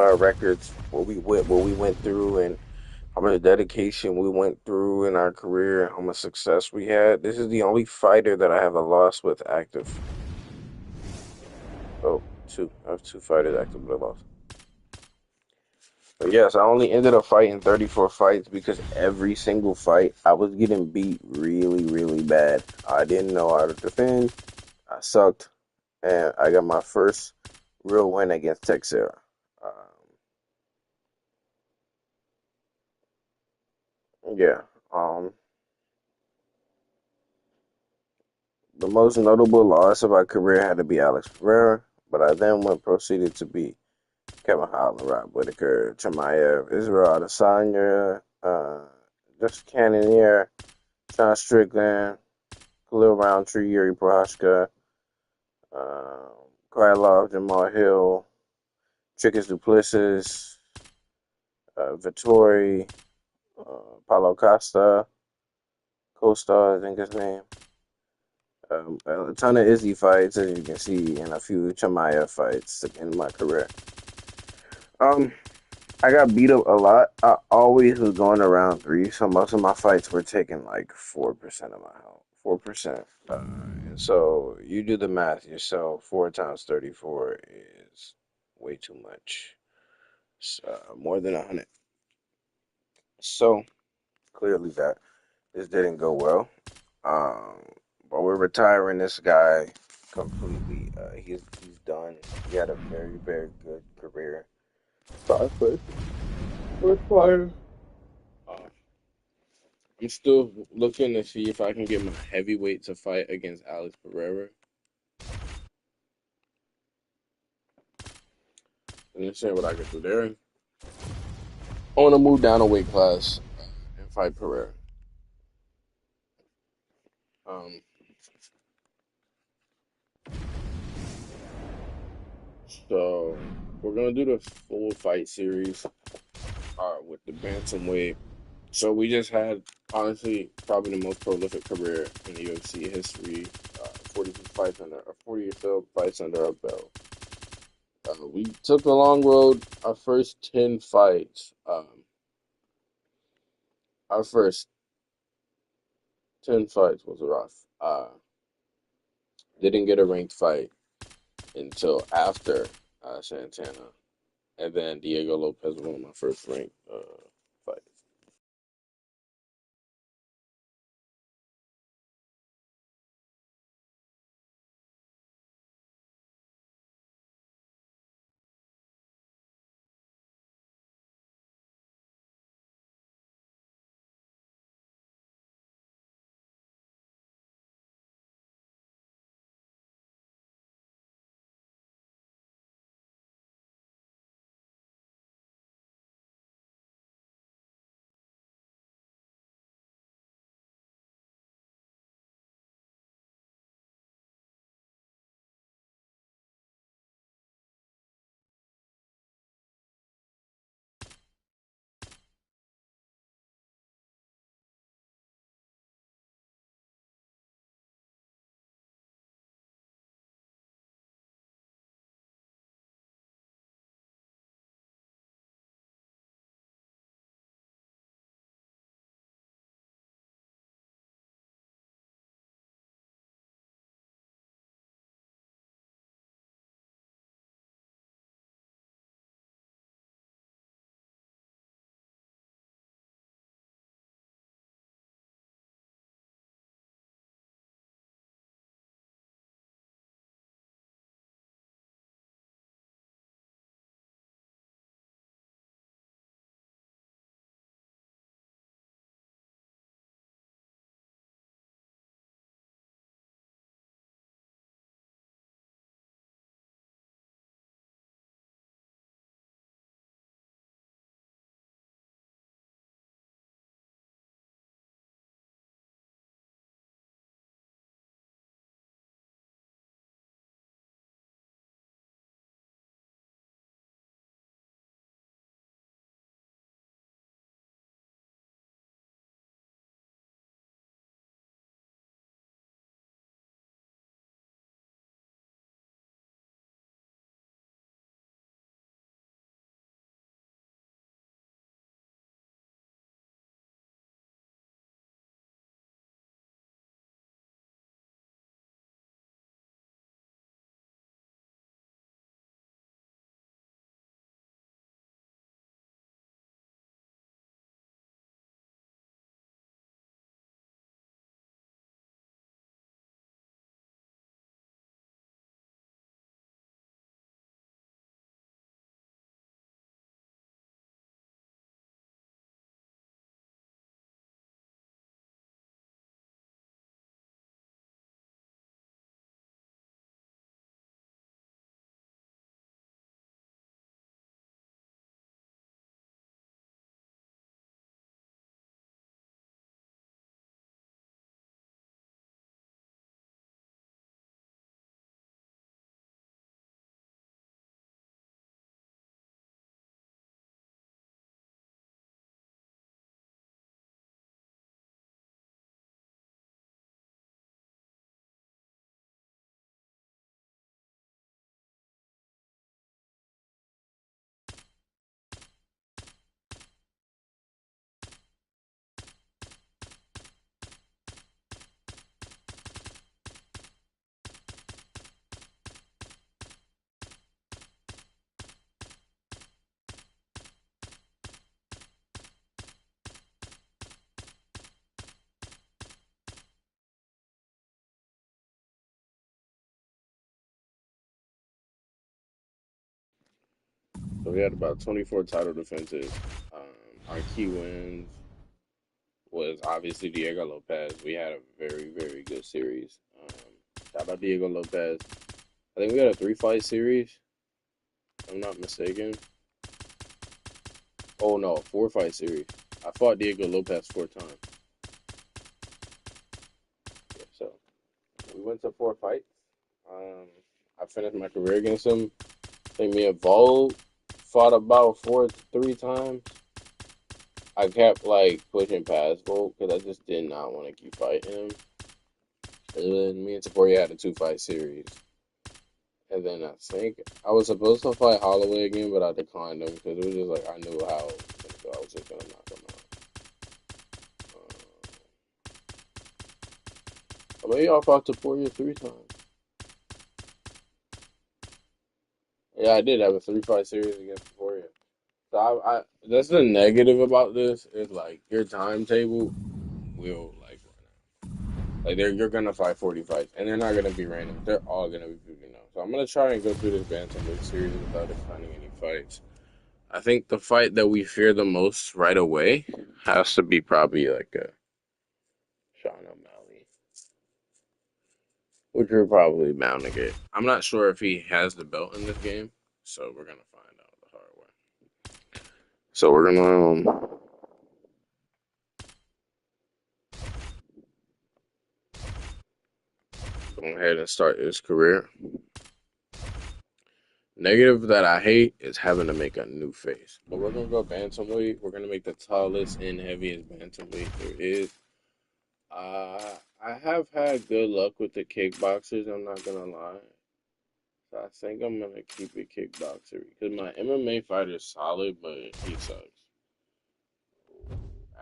our records, what we went through, and how much dedication we went through in our career, how much success we had. This is the only fighter that I have a loss with active. Oh, two. I have two fighters active with a loss. But yes, I only ended up fighting 34 fights because every single fight I was getting beat really, really bad. I didn't know how to defend. I sucked, and I got my first real win against Texera. Yeah. Um, the most notable loss of my career had to be Alex Pereira, but I then went proceeded to beat Kevin Holland, Rob Whitaker, Chimaev, Israel Adesanya, Justin Cannonier, Sean Strickland, Khalil Roundtree, Yuri Prohaska, uh, Krylov, Jamal Hill, Chickus Duplessis, Vittori, Paulo Costa, I think his name. A ton of Izzy fights, as you can see, and a few Chamaya fights in my career. Um, I got beat up a lot. I always was going around three, so most of my fights were taking like 4% of my health. 4%. And so you do the math yourself. 4 times 34 is way too much. It's, more than 100. So clearly that this didn't go well. Um, but we're retiring this guy completely. He's done. He had a very, very good career. Sorry, but we're fine. Uh, I'm still looking to see if I can get my heavyweight to fight against Alex Pereira. And let's see what I can do there. I want to move down a weight class and fight Pereira. Um, so we're gonna do the full fight series with the bantamweight. So we just had honestly probably the most prolific career in the UFC history. 42 fights under, or 40 or so fights under our belt. We took the long road. Our first 10 fights. Our first 10 fights was rough. Didn't get a ranked fight until after Santana, and then Diego Lopez was one of my first ranked fights. we had about 24 title defenses. Our key wins was obviously Diego Lopez. We had a very, very good series. Shout out Diego Lopez. I think we had a 3-fight series, if I'm not mistaken. Oh no, 4-fight series. I fought Diego Lopez 4 times. Yeah, so we went to 4 fights. Um, I finished my career against him. I think me and Vol fought about 3 times. I kept like pushing past Volt because I just did not want to keep fighting him. And then me and Taporia had a 2-fight series. And then I think I was supposed to fight Holloway again, but I declined him because it was just like I knew how I was just gonna knock him out. Maybe I fought Taporia 3 times. Yeah, I did have a 3-fight series against Taporia. So I that's the negative about this is like your timetable will like like you're gonna fight 40 fights, and they're not gonna be random. They're all gonna be people you know. So I'm gonna try and go through this bantamweight series without declining any fights. I think the fight that we fear the most right away has to be probably like a Sean O'Malley, which we're probably bound to get. I'm not sure if he has the belt in this game, so we're gonna find out the hard way. So we're gonna go ahead and start his career. Negative that I hate is having to make a new face. But we're gonna go bantamweight. We're gonna make the tallest and heaviest bantamweight there is. I have had good luck with the kickboxers. I'm not gonna lie. So I think I'm gonna keep it kickboxer because my MMA fighter is solid, but he sucks.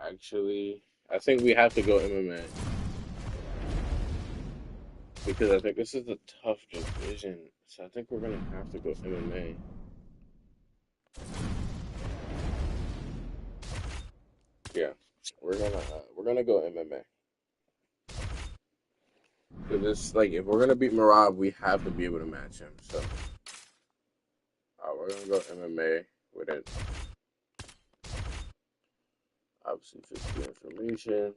Actually, I think we have to go MMA because I think this is a tough division. So I think we're gonna have to go MMA. Yeah, we're gonna go MMA. Because it's like if we're gonna beat Marab, we have to be able to match him. So we're gonna go MMA with it. Obviously, 50 information.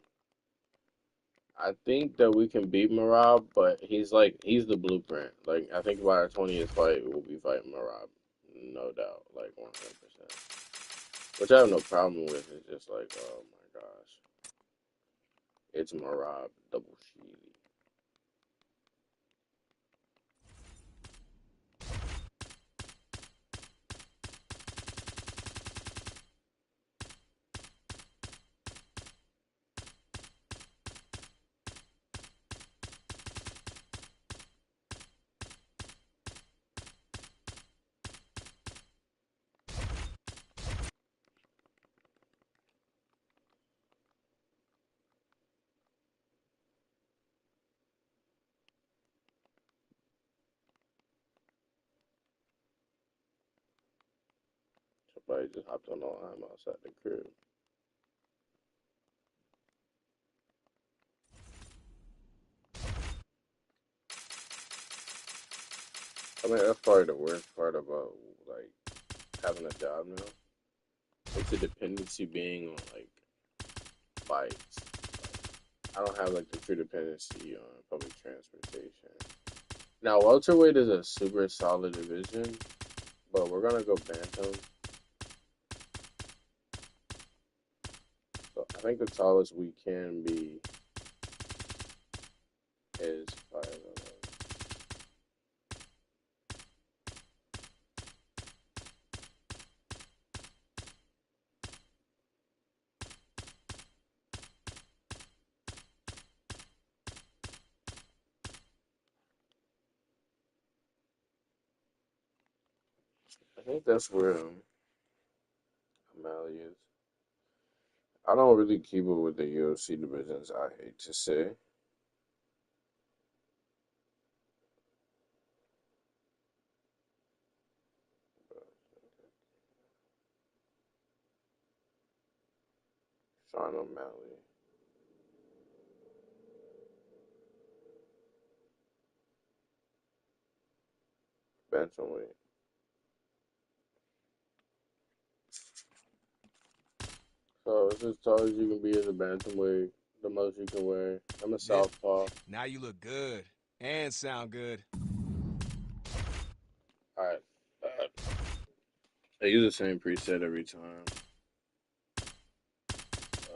I think that we can beat Marab, but he's the blueprint. Like I think by our 20th fight, we'll be fighting Marab, no doubt, like 100%. Which I have no problem with. It's just like, oh my gosh, it's Marab double sheet. Somebody just hopped on the line outside the crib. I mean, that's probably the worst part about like having a job now. It's a dependency being on like bikes. I don't have like the true dependency on public transportation. Now, welterweight is a super solid division, but we're gonna go bantam. So I think the tallest we can be is 5'11". I think that's where O'Malley is. I don't really keep up with the UFC divisions. I hate to say. Sean O'Malley, bantamweight. So it's as tall as you can be as a bantamweight, the most you can weigh. I'm a This southpaw. now you look good and sound good. Alright. I use the same preset every time.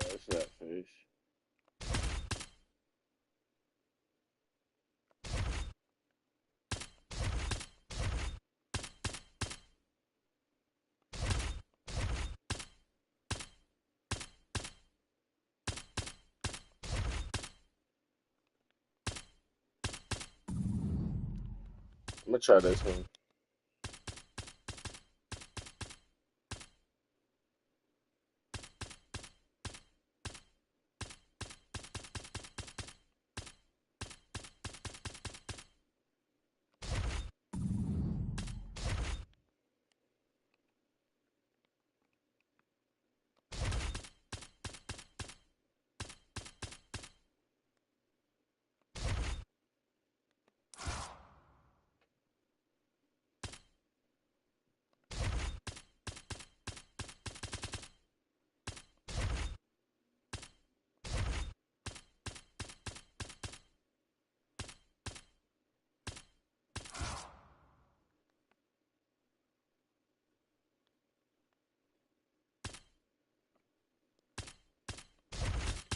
It's that face. I'm gonna try this one.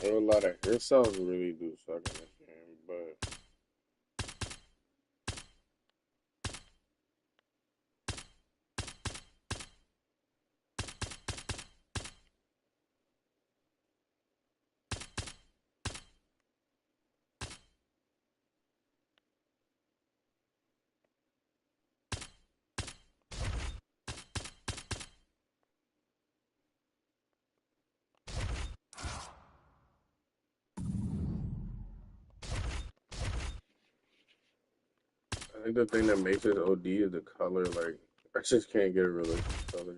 There are a lot of hairstyles really do suck in this game, but I think the thing that makes this OD is the color. Like, I just can't get a realistic color.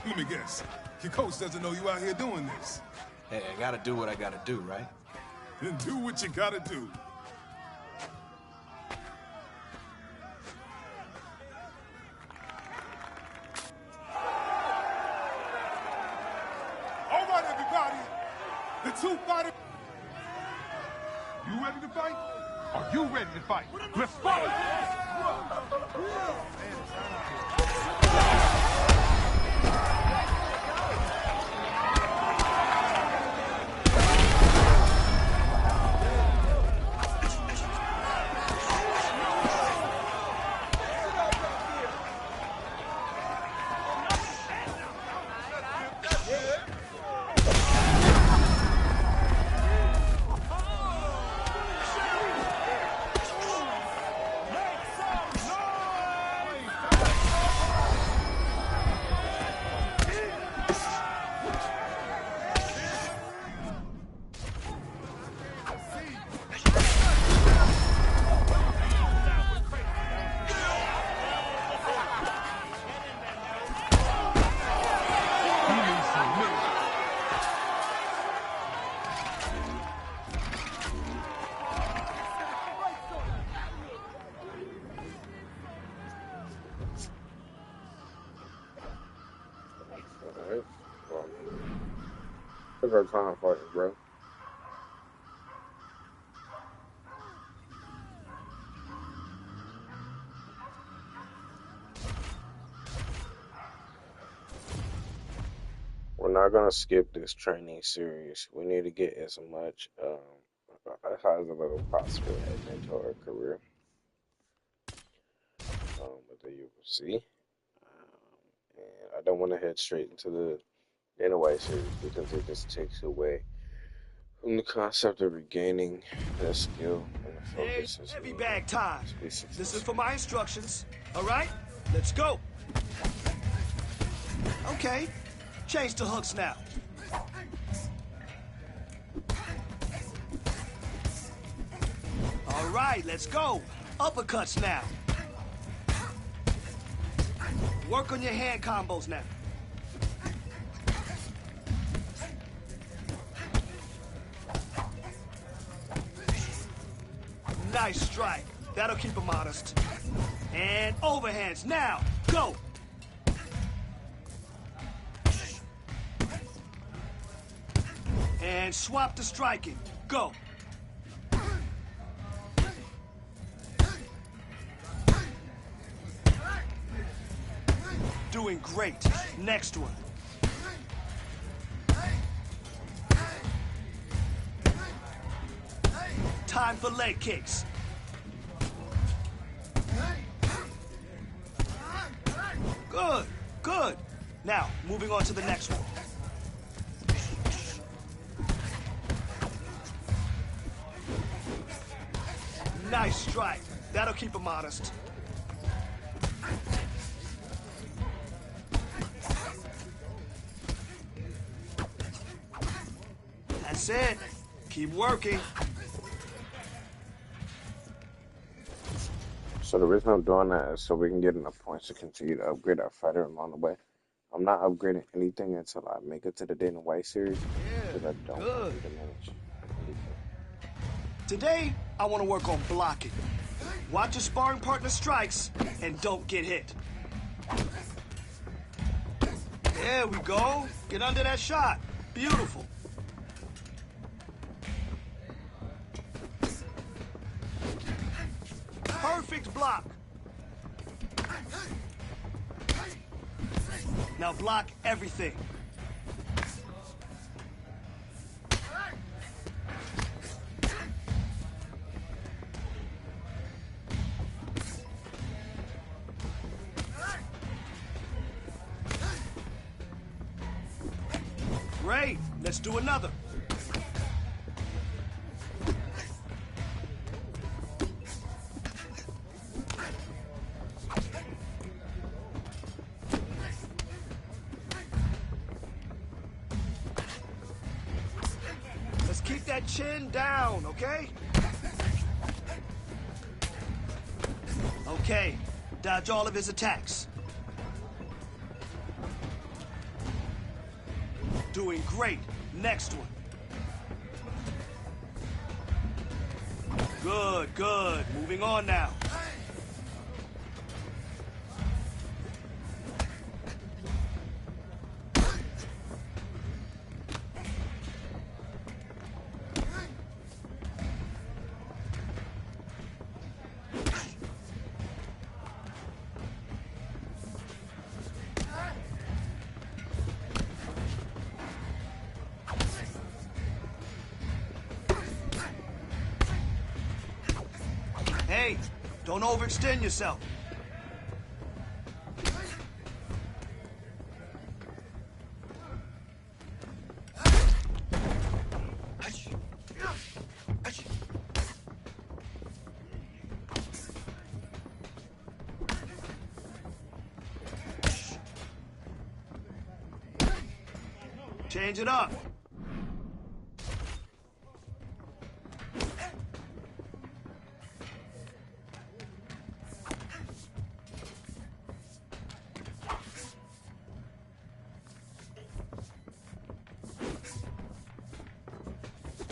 Let me guess. Your coach doesn't know you out here doing this. Hey, I gotta do what I gotta do, right? Then do what you gotta do. All right, everybody. The two fighters. You ready to fight? Are you ready to fight? Let's fight! Alright. Well, took our time fighting, bro. We're not gonna skip this training series. We need to get as much as high as a little possible heading into our career with the UFC. And I don't want to head straight into the Dana White series because it just takes away from the concept of regaining that skill and the focus. Hey, heavy bag time. Listen Listen for my instructions. All right, let's go. Okay, change to hooks now. All right, let's go. Uppercuts now. Work on your hand combos now. Nice strike. That'll keep him honest. And overhands now. Go. And swap to striking. Go. Doing great. Next one. Time for leg kicks. Good, good. Now, moving on to the next one. Nice strike. That'll keep him honest. That's it. Keep working. So the reason I'm doing that is so we can get enough points to continue to upgrade our fighter along the way. I'm not upgrading anything until I make it to the Dana White series because I don't want to diminish anything. Today, I want to work on blocking. Watch your sparring partner strikes and don't get hit. There we go. Get under that shot. Beautiful. Perfect block. Now block everything. Great. Let's do another. Let's keep that chin down, okay? Okay. Dodge all of his attacks. Doing great. Next one. Good, good. Moving on now. Hey, don't overextend yourself. Change it up.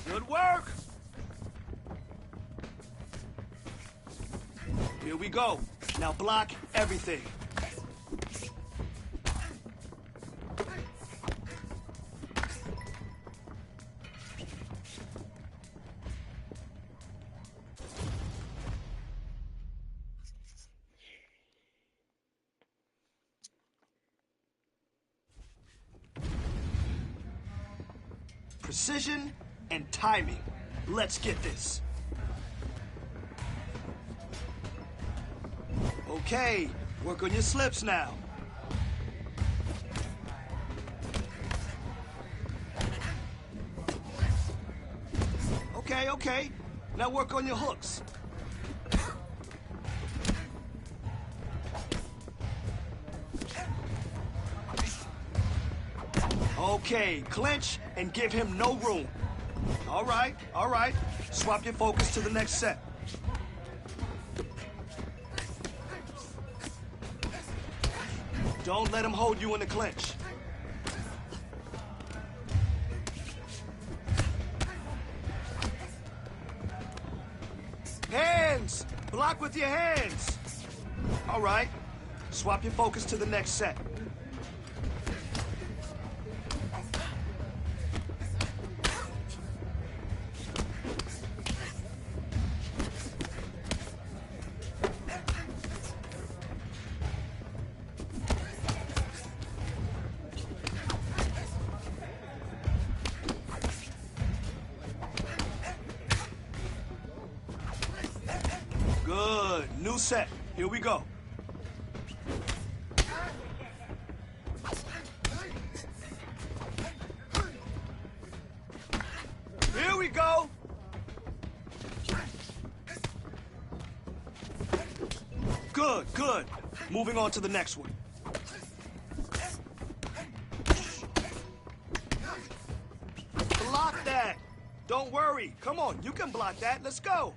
Good work. Here we go. Now block everything. Precision and timing. Let's get this. Okay, work on your slips now. Okay. Now work on your hooks. Okay, clinch and give him no room. All right. Swap your focus to the next set. Don't let him hold you in the clinch. Hands! Block with your hands. All right. Swap your focus to the next set. Good. New set. Here we go. Here we go. Good. Moving on to the next one. Block that. Don't worry. Come on, you can block that. Let's go.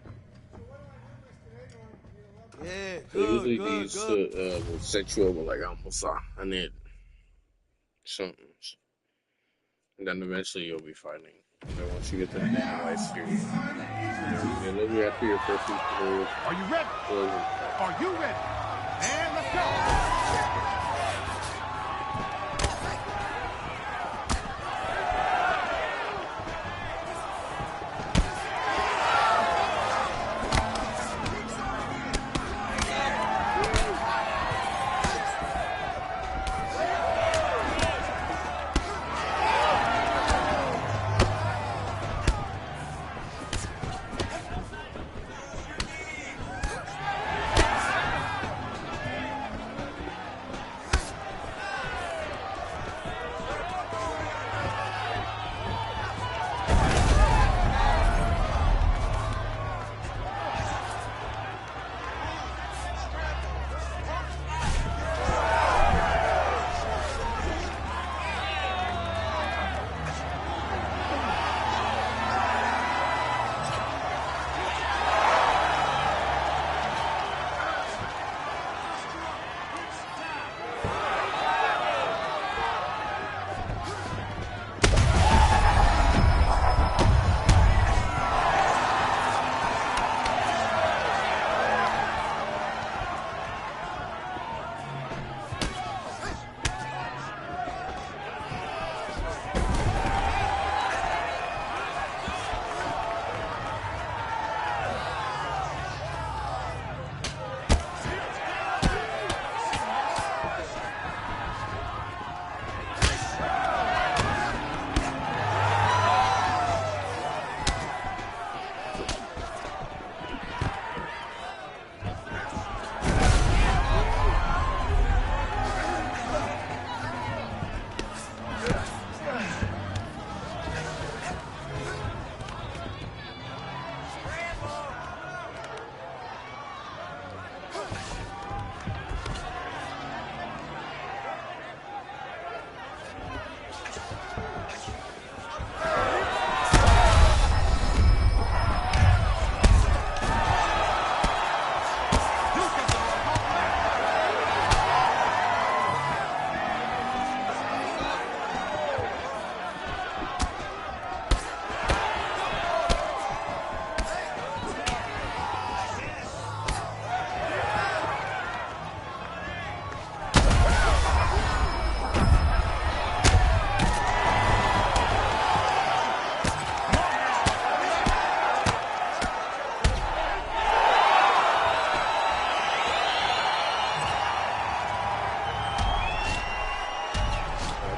Yeah, Usually good. these will set you over like almost and then something. And then eventually you'll be fighting. And then once you get to the damn white series, and then after your first few periods, Are you ready? Are you ready? And let's go.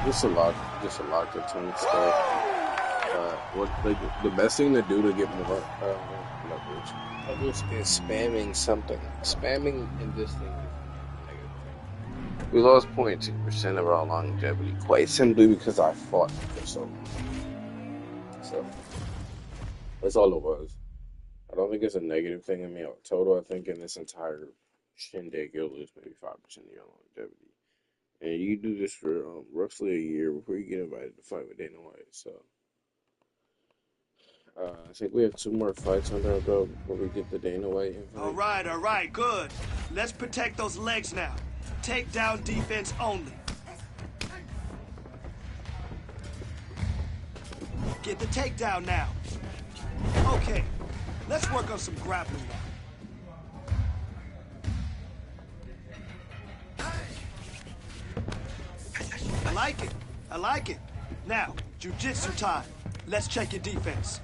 just a lot of ton stuff. What the best thing to do to get more leverage? Is spamming something. Spamming in this thing is a negative thing. We lost 0.2% of our longevity, quite simply because I fought for so long. So that's all it was. I don't think it's a negative thing in me. Total, I think in this entire shindig, you'll lose maybe 5% of your longevity. And you do this for roughly a year before you get invited to fight with Dana White. So I think we have 2 more fights under our belt before we get the Dana White invite. All right, good. Let's protect those legs now. Takedown defense only. Get the takedown now. Okay, let's work on some grappling now. I like it. Now, jiu-jitsu time. Let's check your defense.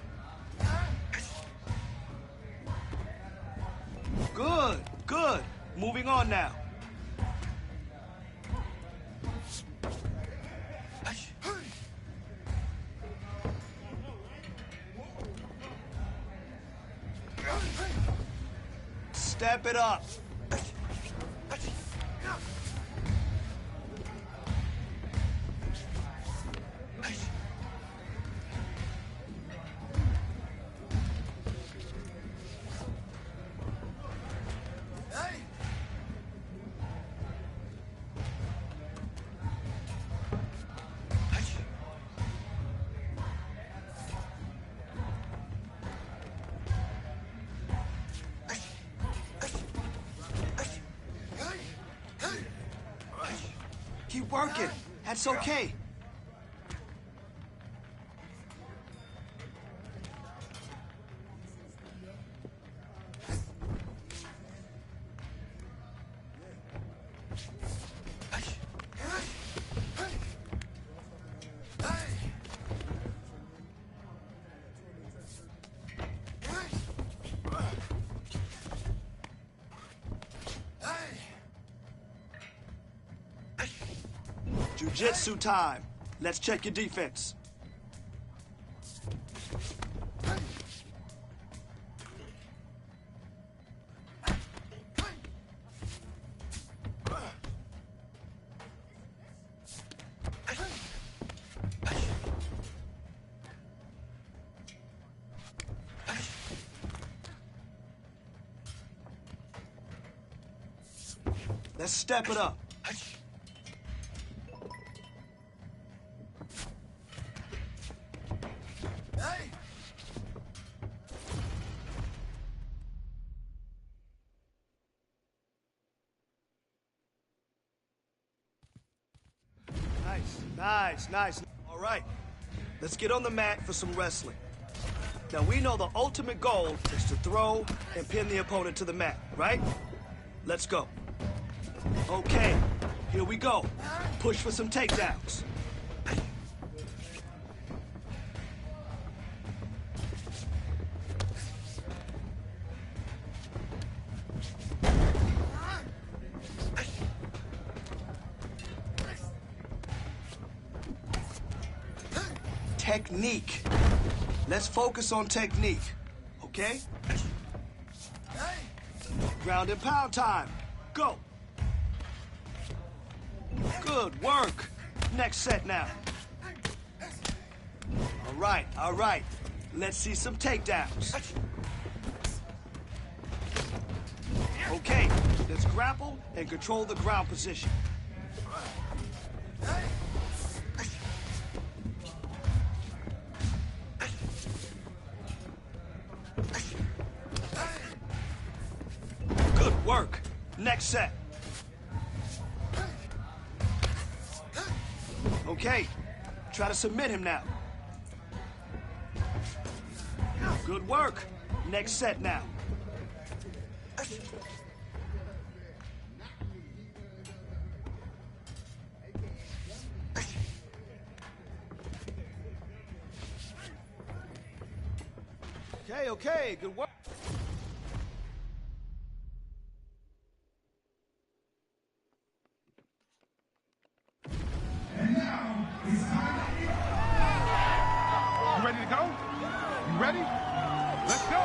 Good. Moving on now. Step it up. Keep working. That's okay. Jiu-jitsu time. Let's check your defense. Let's step it up. Nice. All right, let's get on the mat for some wrestling. Now, we know the ultimate goal is to throw and pin the opponent to the mat, right? Let's go. Okay, here we go. Push for some takedowns. Technique. Let's focus on technique, okay? Ground and pound time. Go. Good work. Next set now. All right. Let's see some takedowns. Okay, let's grapple and control the ground position. Good work. Next set. Okay, try to submit him now. Good work. Next set now. Okay, good work. And now, You ready to go? You ready? Let's go!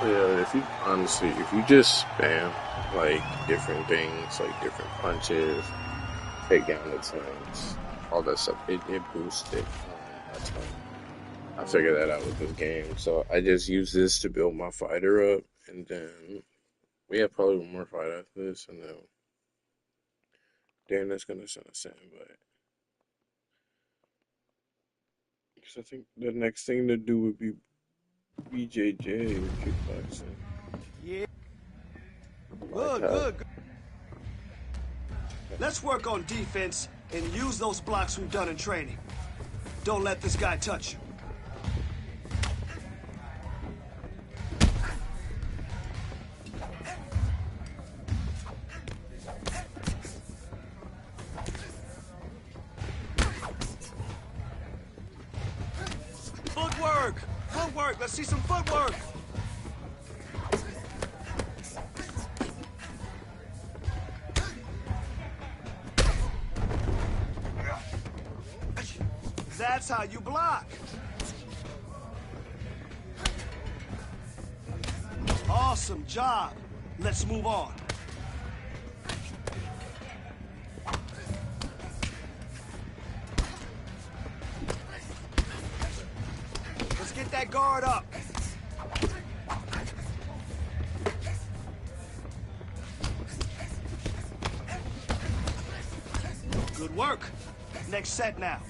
Yeah, if you honestly, if you just spam like different things, like different punches, take down attempts, all that stuff, it boosts it a ton. I figured that out with this game, so I just use this to build my fighter up, and then we have probably one more fight after this, and then that's gonna send us in. But because I think the next thing to do would be BJJ kickboxing. Yeah. Like Good. Let's work on defense and use those blocks we've done in training. Don't let this guy touch you. Footwork. Let's see some footwork. That's how you block. Awesome job. Let's move on. Let's get that guard up. Good work. Next set now.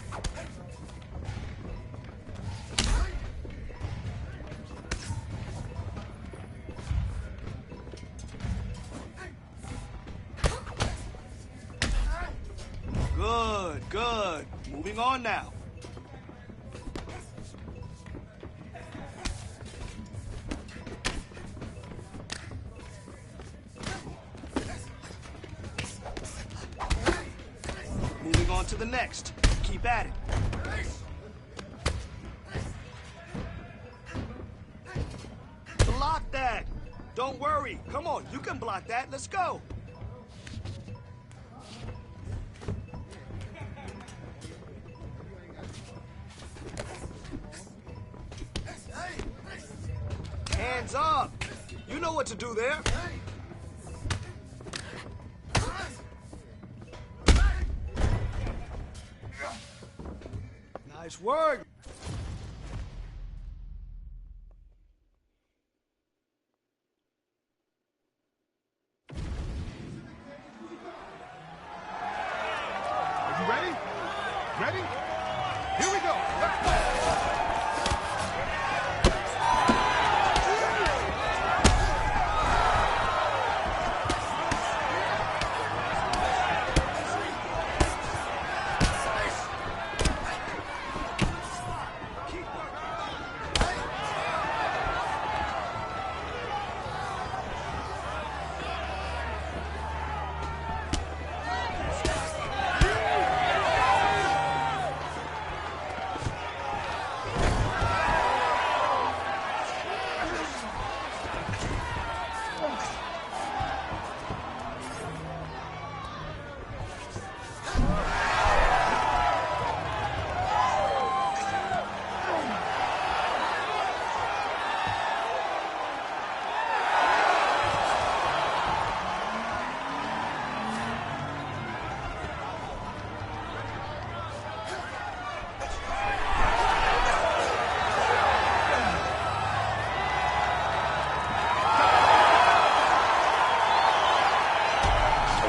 Good. Moving on now. Moving on to the next. Keep at it. Block that. Don't worry. Come on, you can block that. Let's go. Hands up! You know what to do there. Nice work.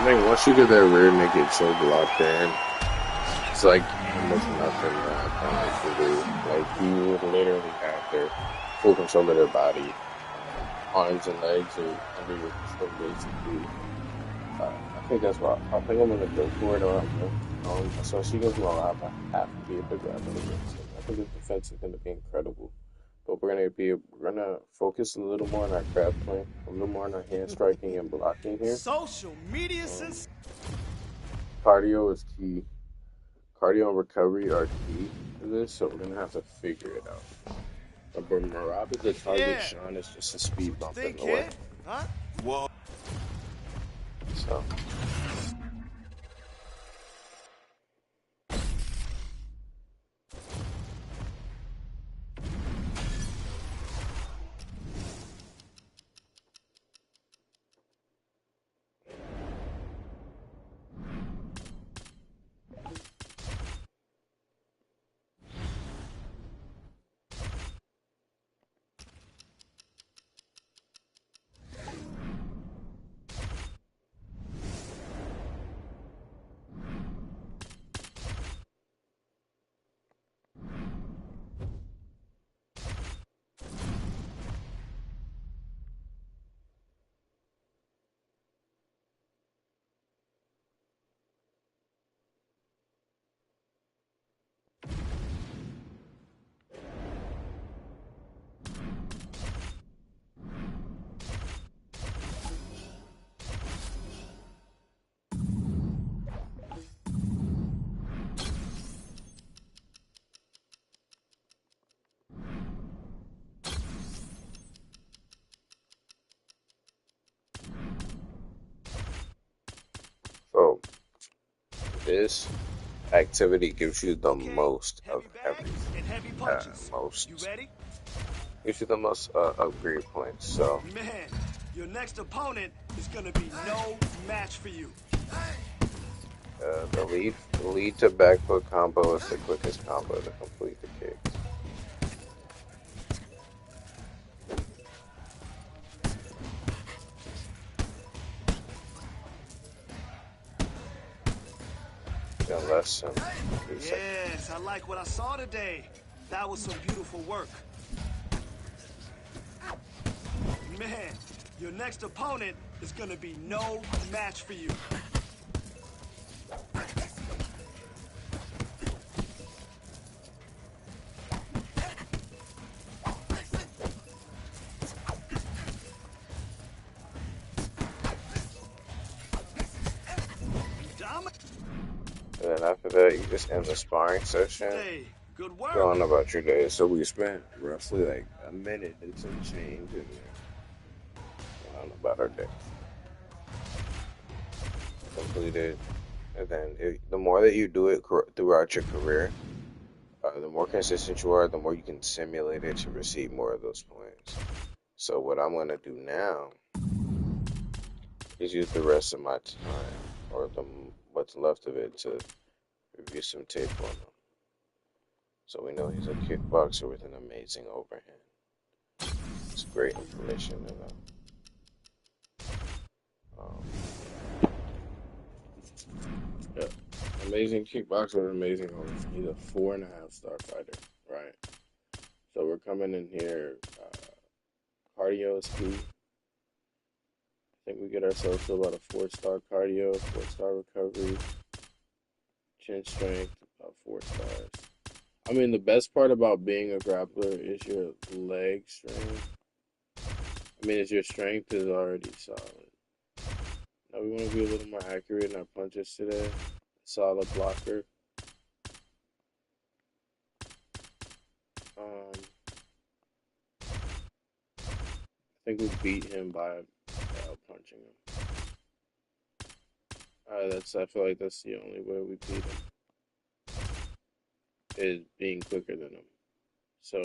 I think once you get that rear naked choke locked in, it's like almost nothing that opponent can do. Like you would literally have their full control of their body, arms and legs are under your control basically. I think that's what I think I'm gonna go for it around him. Especially against Moab, I have to be able to grab it against him. I think his defense is gonna be incredible. But we're gonna focus a little more on our grab point, a little more on our hand striking and blocking here. Social media Um, since. cardio is key. Cardio and recovery are key to this, so we're gonna have to figure it out. But Marab is the target. Yeah. Sean is just a That's speed what you bump in think, the way. kid? Huh? Whoa. So so this activity gives you the Okay. most of Heavy bag everything. and heavy punches. You Most ready? gives you the most upgrade points. So Man, your next opponent is gonna be no match for you. the lead to back foot combo is the quickest combo to complete the kicks. In less than 3 seconds. Yes, I like what I saw today. That was some beautiful work. Man, your next opponent is gonna be no match for you. Dominate And then after that, you just end the sparring session. today. Good work. Going about your day. So we spent roughly like a minute and some change in there. Going on about our day. Completed. And then the more that you do it throughout your career, the more consistent you are, the more you can simulate it to receive more of those points. So what I'm gonna do now is use the rest of my time, or what's left of it, to review some tape on him. So we know he's a kickboxer with an amazing overhand. It's great information to know. Um, yeah, amazing kickboxer with amazing overhand. He's a 4.5 star fighter, right? So we're coming in here. Cardio is key. I think we get ourselves to about a 4 star cardio, 4 star recovery, chin strength, about 4 stars. I mean, the best part about being a grappler is your leg strength. I mean, your strength is already solid. Now we want to be a little more accurate in our punches today. Solid blocker. I think we beat him by out punching him. I feel like that's the only way we beat him, is being quicker than him. So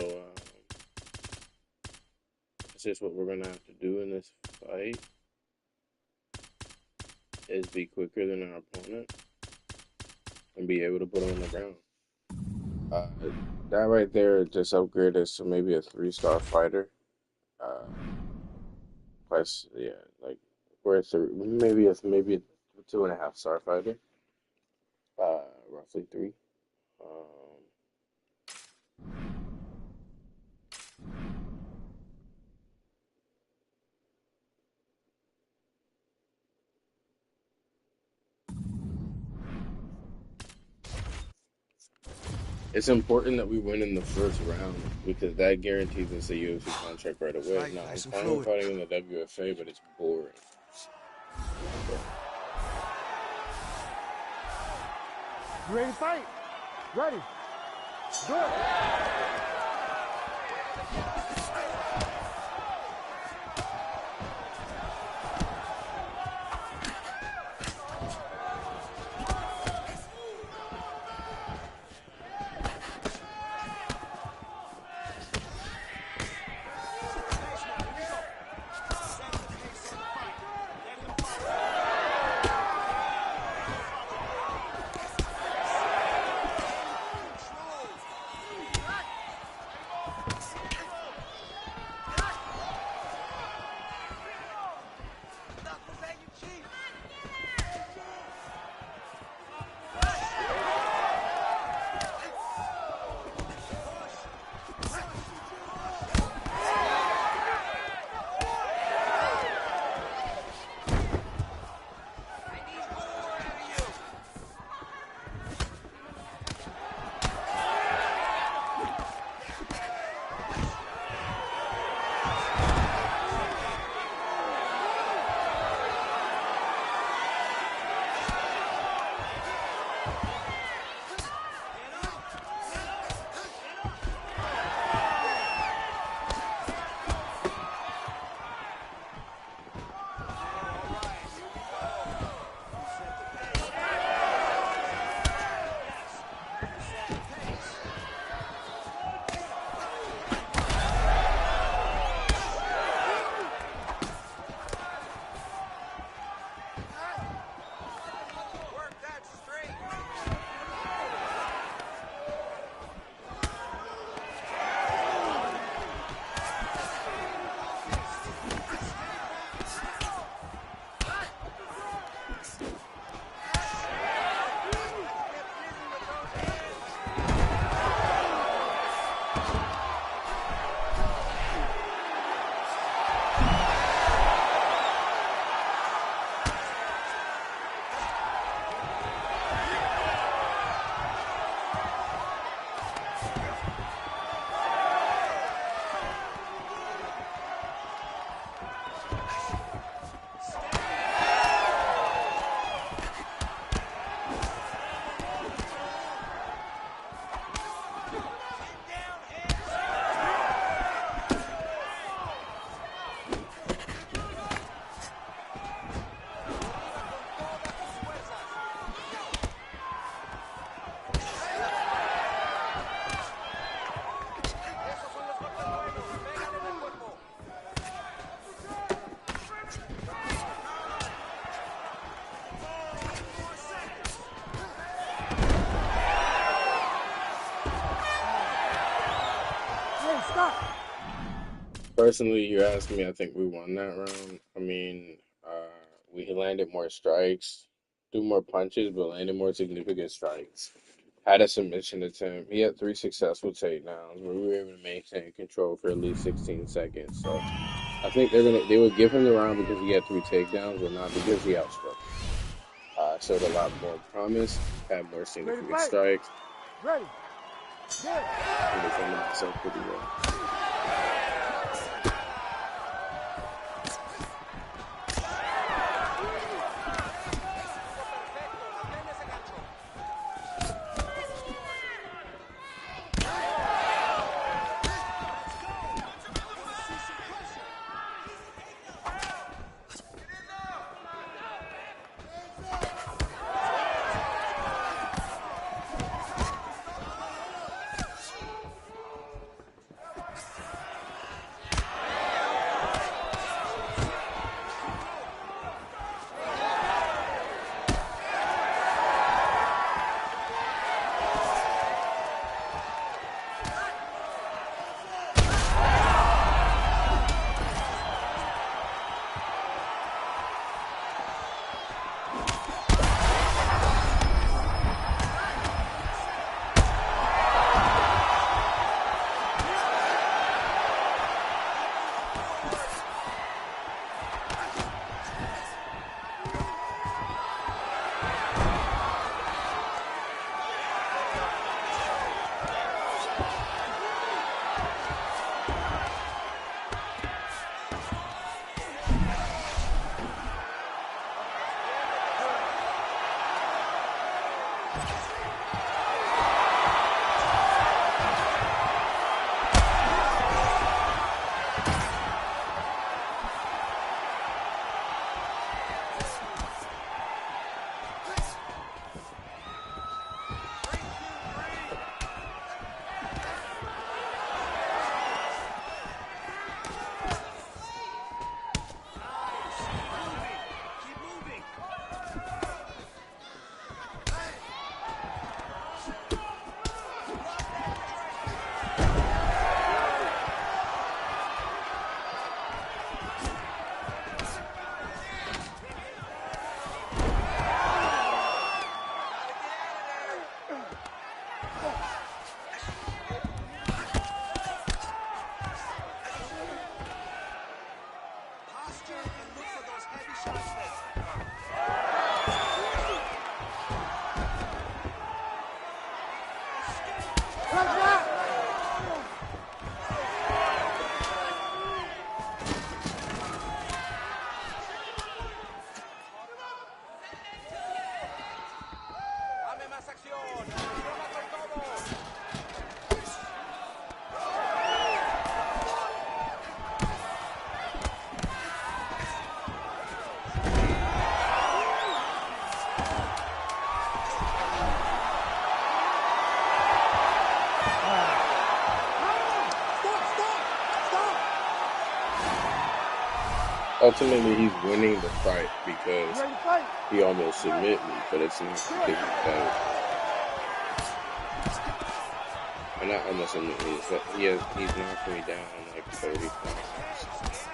that's just what we're gonna have to do in this fight, is be quicker than our opponent and be able to put him on the ground. That right there just upgraded us to maybe a 3 star fighter. Uh, plus, yeah, like we're maybe a 2.5 Starfighter. Roughly 3. Um, it's important that we win in the first round because that guarantees us a UFC contract right away. Right, Now, I'm nice and fine with fluid. fighting in the WFA, but it's boring. You ready to fight? Ready. Good. Personally, you asked me, I think we won that round. I mean, we landed more strikes, threw more punches, but landed more significant strikes. Had a submission attempt. He had 3 successful takedowns where we were able to maintain control for at least 16 seconds. So I think they would give him the round because he had 3 takedowns, but not because he outstruck him. Showed a lot more promise, had more Ready to significant fight? strikes, Ready. Good. and defended myself pretty well. Ultimately, he's winning the fight because he almost submit me, but it's not because he's better. Or not almost submit me. He's knocking me down like 30 pounds.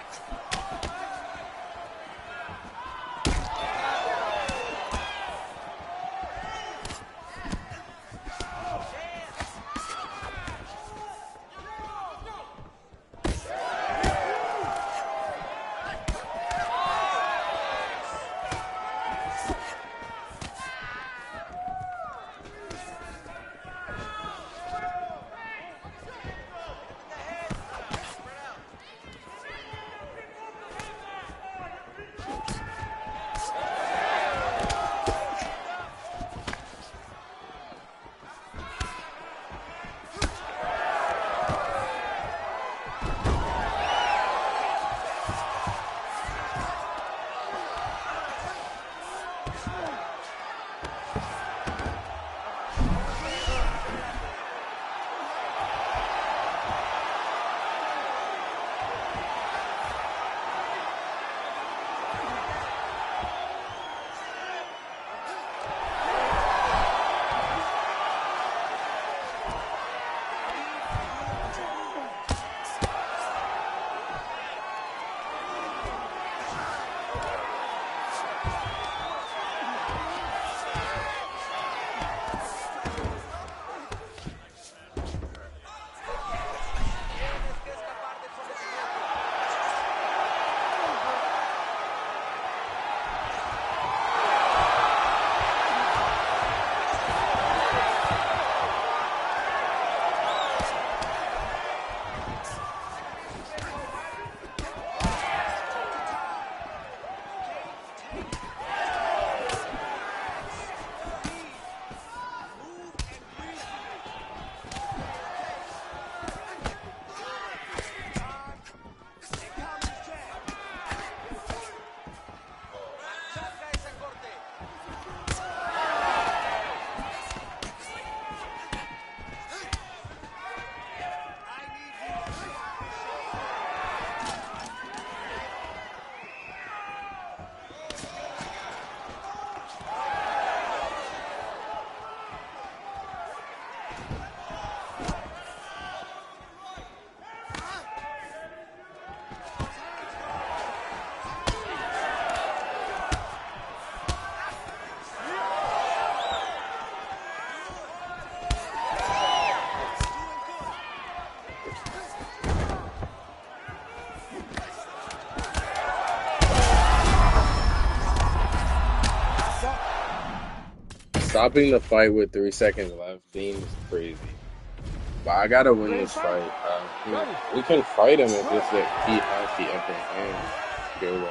Stopping the fight with 3 seconds left seems crazy. But I gotta win this fight. We can fight him if it's that he has the upper hand. Go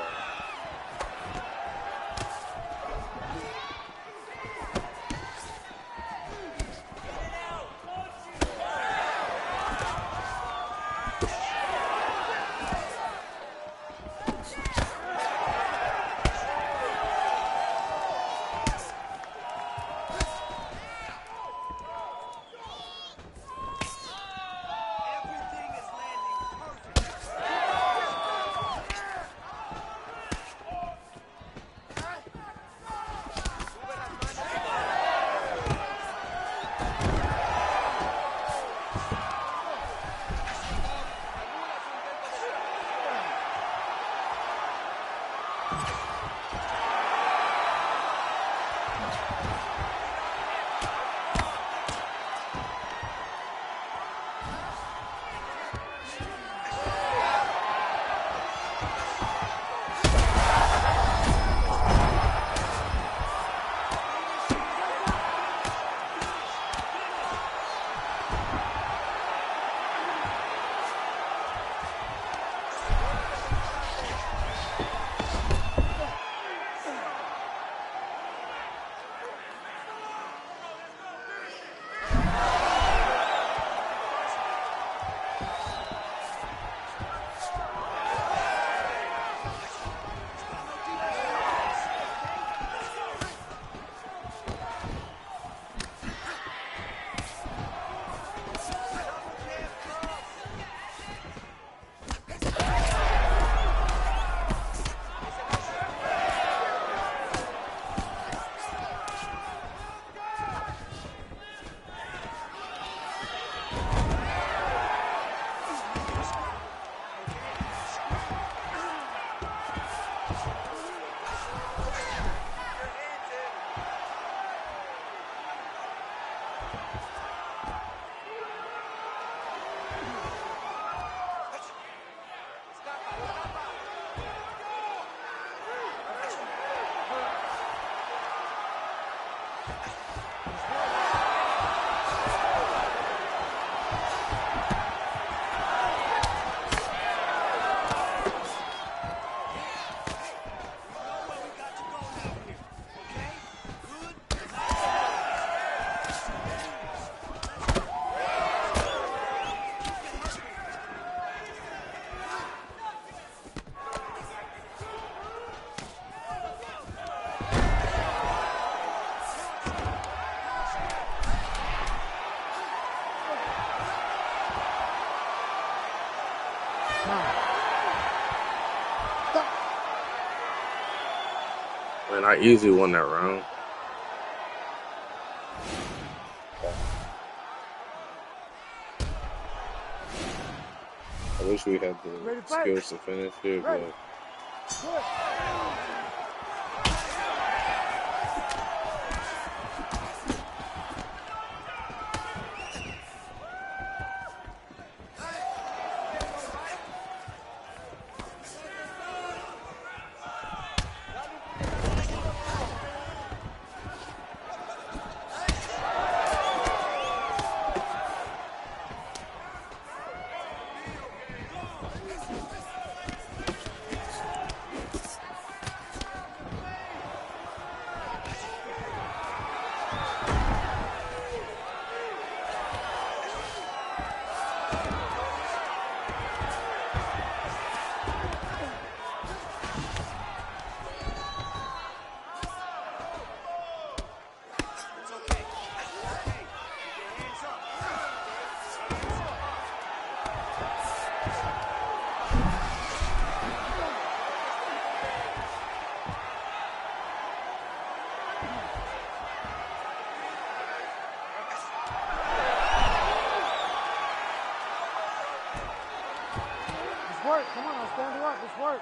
Man, I easily won that round. I wish we had the skills to finish it, but work. Come on, let's stand up. Let's work.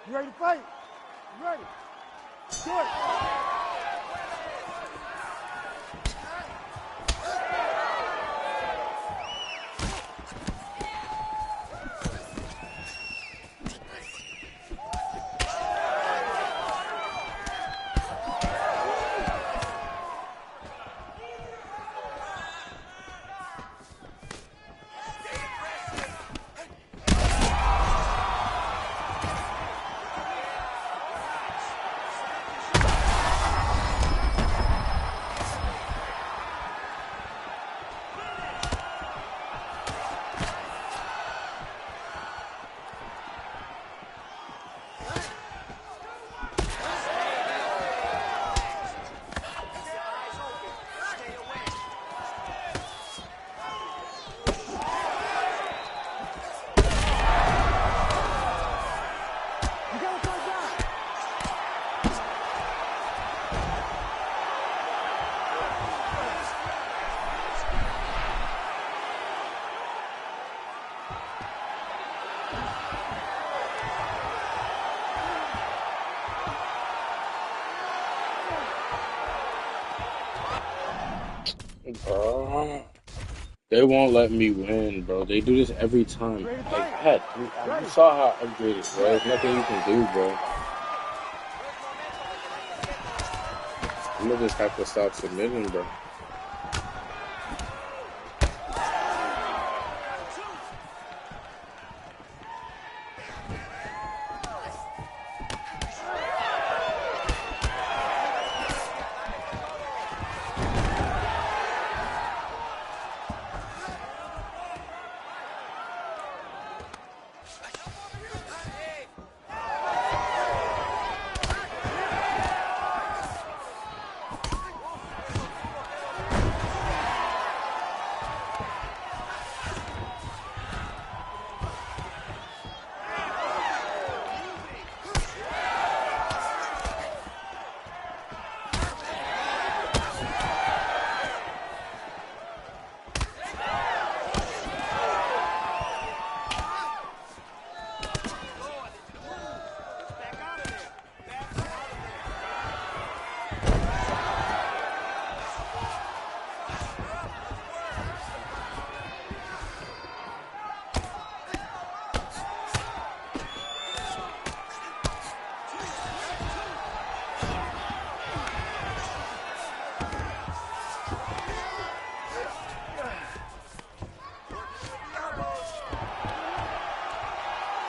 You ready to fight? You ready? Do it. Bro, they won't let me win, bro. They do this every time. You ready to Like, fight? you Ready. saw how upgraded, bro. There's nothing you can do, bro. I'm gonna just have to stop submitting, bro.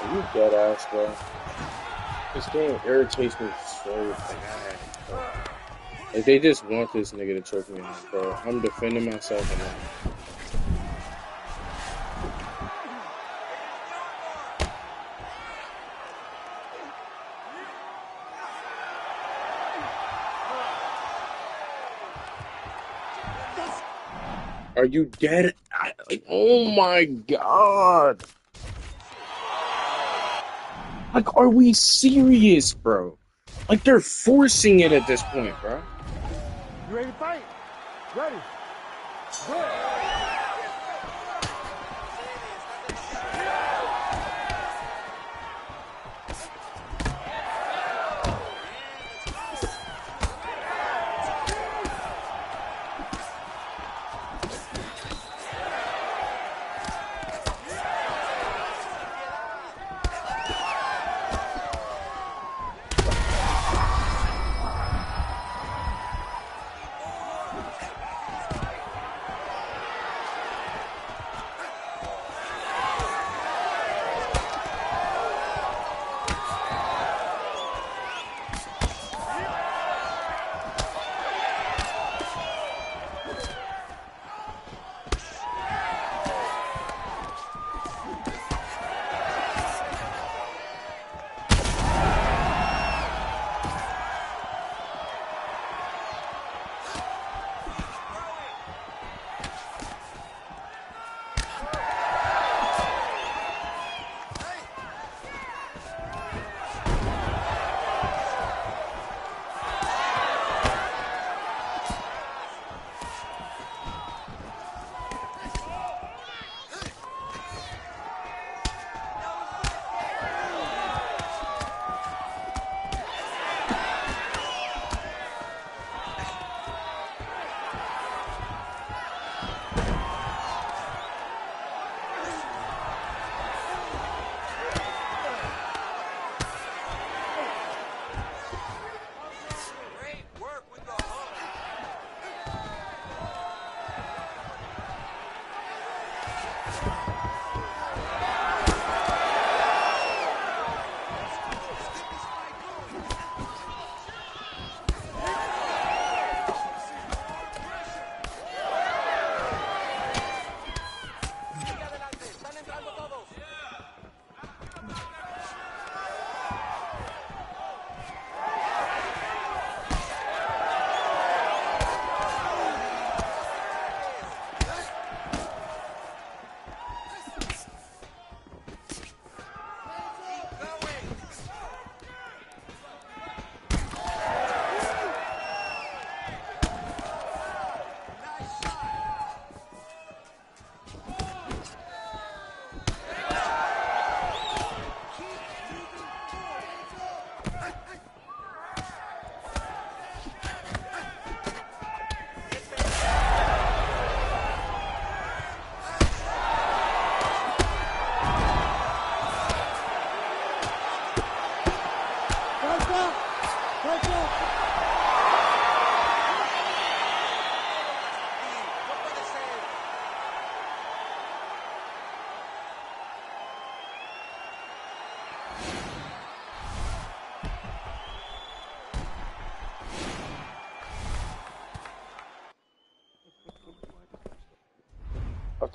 Are you dead ass, bro? This game irritates me so bad, bro. Like, they just want this nigga to choke me out, bro. I'm defending myself enough. Are you dead? Like, oh my god. Like, are we serious, bro? Like, they're forcing it at this point, bro. You ready to fight? Ready. Good.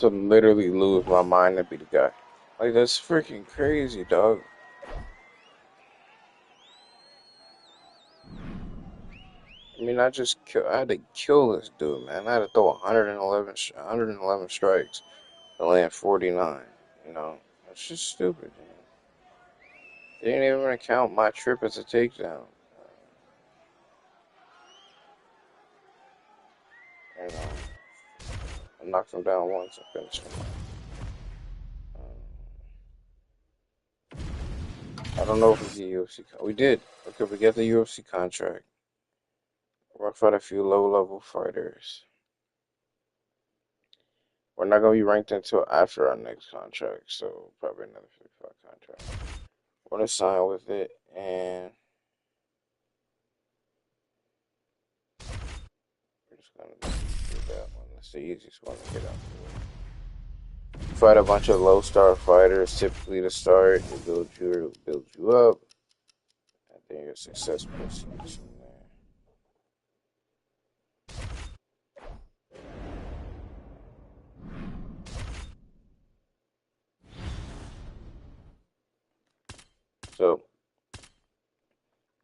to literally lose my mind and be the guy. Like, that's freaking crazy, dog. I mean, I had to kill this dude, man. I had to throw 111 strikes to land 49. You know, that's just stupid. You know? They didn't even count my trip as a takedown. You know, I knocked him down once. I finished him. I don't know if we get UFC. We did. Okay, we get the UFC contract. We're gonna fight a few low-level fighters. We're not gonna be ranked until after our next contract, so probably another 55 contract. We're gonna sign with it, and we're just gonna do that one. That's the easiest one to get out the way. Fight a bunch of low-star fighters, typically to start, to build you up, and then your success proceeds from there. So,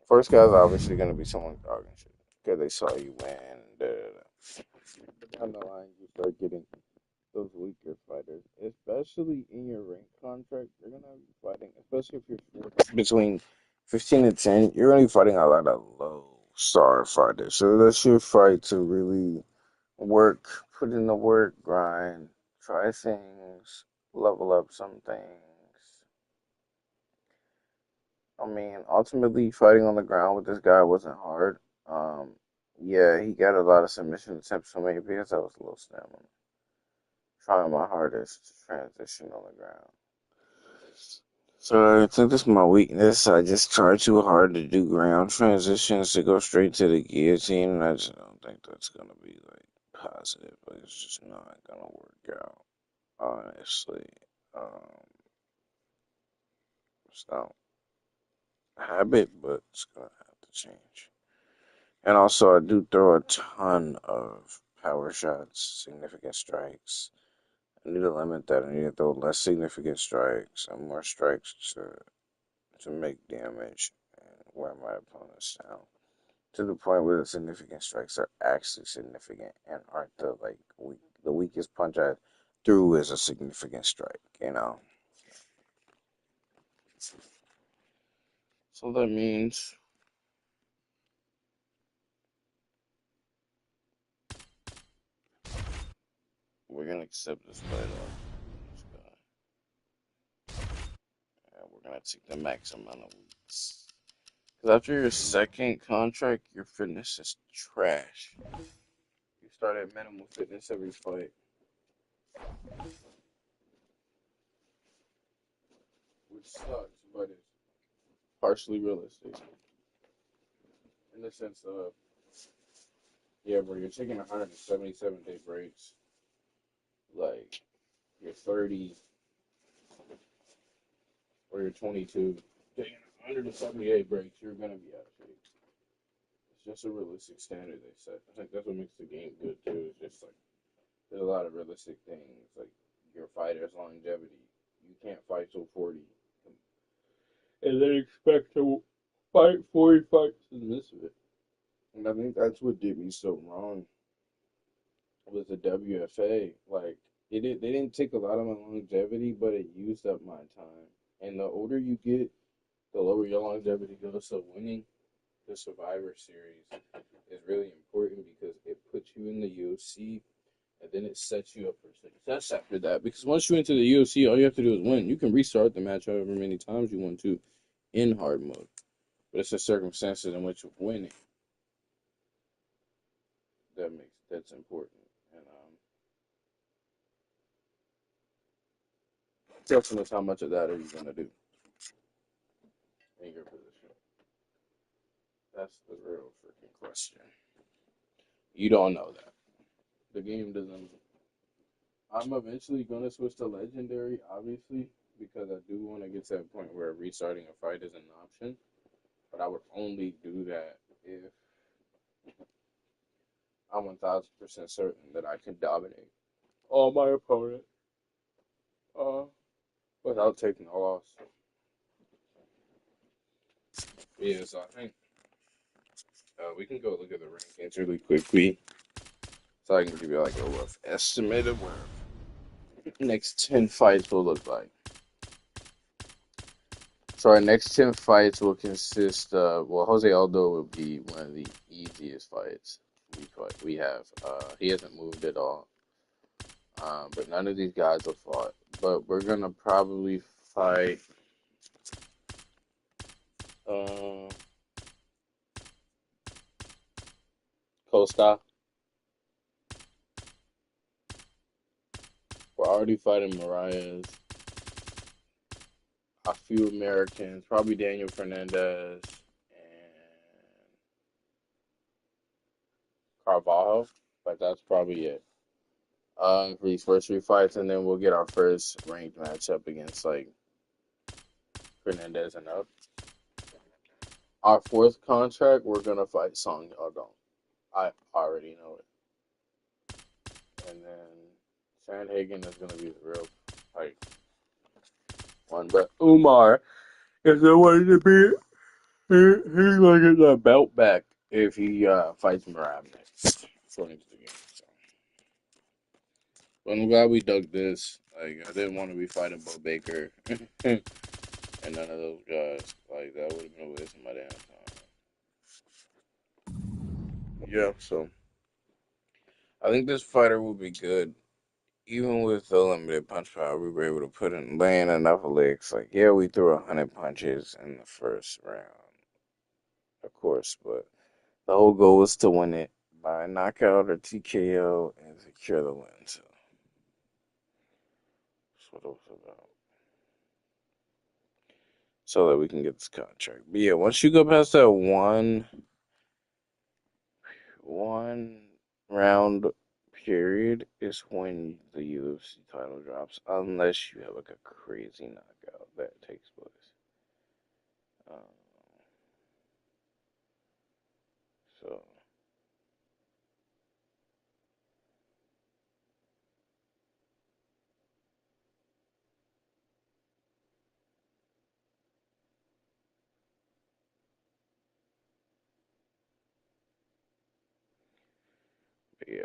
first guy's obviously gonna be someone talking shit because they saw you win. Da, da, da. But down the line, you start getting those weaker fighters, especially in your rank contract. You're gonna be fighting, especially if you're between 15 and 10. You're gonna be fighting a lot of low star fighters. So that's your fight to really work, put in the work, grind, try things, level up some things. I mean, ultimately, fighting on the ground with this guy wasn't hard. Yeah, he got a lot of submission attempts from me because I was a little stamina. Trying my hardest to transition on the ground. So I think that's my weakness. I just try too hard to do ground transitions to go straight to the guillotine, and I just don't think that's gonna be like positive. But it's just not gonna work out, honestly. Um, it's not a habit, but it's gonna have to change. And also, I do throw a ton of power shots, significant strikes. I need to limit that. I need to throw less significant strikes and more strikes to make damage and wear my opponents down. To the point where the significant strikes are actually significant and aren't the weakest punch I threw is a significant strike, you know. So that means we're gonna accept this fight off. And we're gonna take the max amount of weeks. Because after your second contract, your fitness is trash. You start at minimal fitness every fight, which sucks, but it's partially realistic in the sense of, yeah, bro, you're taking 177-day breaks. Like, you're 30 or you're 22, taking 178 breaks, you're gonna be out of shape. It's just a realistic standard they set. I think that's what makes the game good too. It's just like there's a lot of realistic things, like your fighter's longevity. You can't fight till 40 and then expect to fight 40 fights and miss it. And I think that's what did me so wrong with the WFA. Like they didn't take a lot of my longevity, but it used up my time. And the older you get, the lower your longevity goes. So winning the Survivor Series is really important because it puts you in the UFC, and then it sets you up for success after that. Because once you enter the UFC, all you have to do is win. You can restart the match however many times you want to in hard mode, but it's the circumstances in which you're winning that's important. And question is, how much of that are you gonna do in your position? That's the real freaking question. You don't know that. The game doesn't. I'm eventually gonna switch to legendary, obviously, because I do want to get to that point where restarting a fight is an option. But I would only do that if I'm 1000% certain that I can dominate. on my opponent without taking a loss. Yeah, so I think we can go look at the rankings really quickly, so I can give you like a rough estimate of where next 10 fights will look like. So our next 10 fights will consist of, well, Jose Aldo will be one of the easiest fights we have. He hasn't moved at all. But none of these guys have fought. But we're gonna probably fight uh, Costa. We're already fighting Marias. A few Americans, probably Daniel Fernandez and Carvalho. But that's probably it. For these first three fights, and then we'll get our first ranked matchup against like Fernandez and up. Our fourth contract, we're gonna fight Song Yadong. I already know it. And then Sandhagen is gonna be the real fight one. But Umar is the one to be. He's gonna get the belt back if he fights Merab next, according to the game. So. But I'm glad we dug this. Like I didn't want to be fighting Bo Baker and none of those guys. Like that would have been a waste of my damn time. Yeah, so I think this fighter will be good. Even with the limited punch power, we were able to put in laying enough licks. Like, yeah, we threw 100 punches in the first round, of course, but the whole goal was to win it by knockout or TKO and secure the win. So that's what it was about. So that we can get this contract. But yeah, once you go past that one round period is when the UFC title drops, unless you have like a crazy knockout that takes place. Um, so yeah.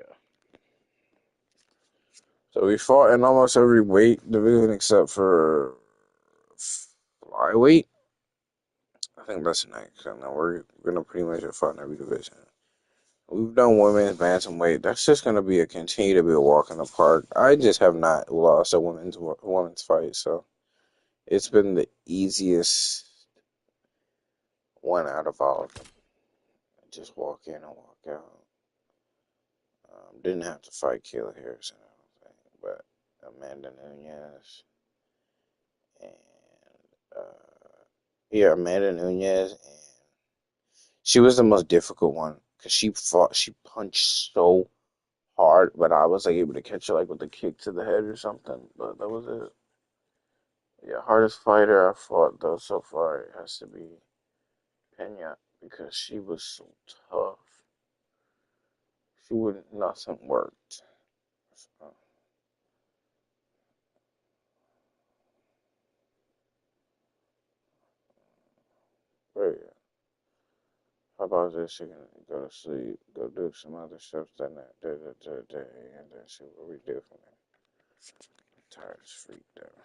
So we fought in almost every weight division except for flyweight. I think that's next. And then we're gonna pretty much have fought in every division. We've done women's bantamweight. That's just gonna be a continue to be a walk in the park. I just have not lost a women's fight, so it's been the easiest one out of all of them. Just walk in and walk out. Didn't have to fight Kayla Harrison, I don't think, but Amanda Nunez and yeah, Amanda Nunez, and she was the most difficult one because she punched so hard, but I was like able to catch her like with a kick to the head or something. But that was it. Yeah, hardest fighter I fought though so far it has to be Pena because she was so tough. She wouldn't nothing worked. So, but yeah. How about this? You can go to sleep, go do some other stuff that day, and then see what we do from there. I'm tired as freak though.